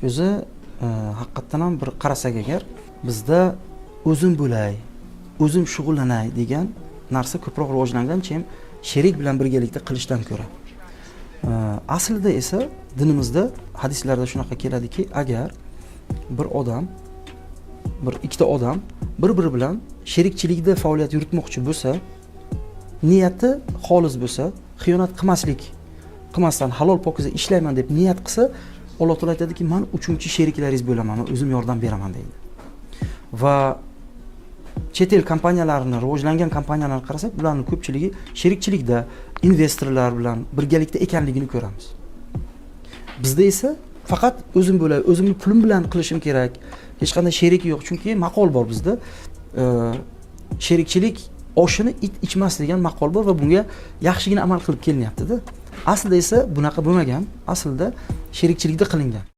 o'zi haqiqatdan ham bir qarasak agar bizda o'zim bo'lay, o'zim shug'ullanay degan narsa ko'proq rivojlangan, chem sherik bilan birgalikda qilishdan ko'ra. Aslida esa dinimizda, hadislarda shunaqa keladiki, agar bir odam, bir ikkita odam bir-biri bilan sherikchilikda faoliyat yuritmoqchi bo'lsa, niyati xolis bo'lsa, xiyonat qilmasdan halol pokiza ishlayman deb niyat qilsa, Alloh taolo aytadiki, men uchinchi sheriklaringiz bo'laman, o'zim yordam beraman deydi. Va chet el kompaniyalarini, rivojlangan kompaniyalarni qarasak, ularning ko'pchiligi sherikchilikda investorlar bilan birgalikda ekanligini ko'ramiz. Bizda esa faqat o'zim bo'lay, o'zimni pulim bilan qilishim kerak. Hech qanday sherik yo'q, chunki maqol bor bizda. Sherikchilik oshini it ichmas degan maqol bor va bunga yaxshigina amal qilib kelinyapti-da. Aslida esa bunaqa bo'lmagan. Aslida sherikchilikda qilingan.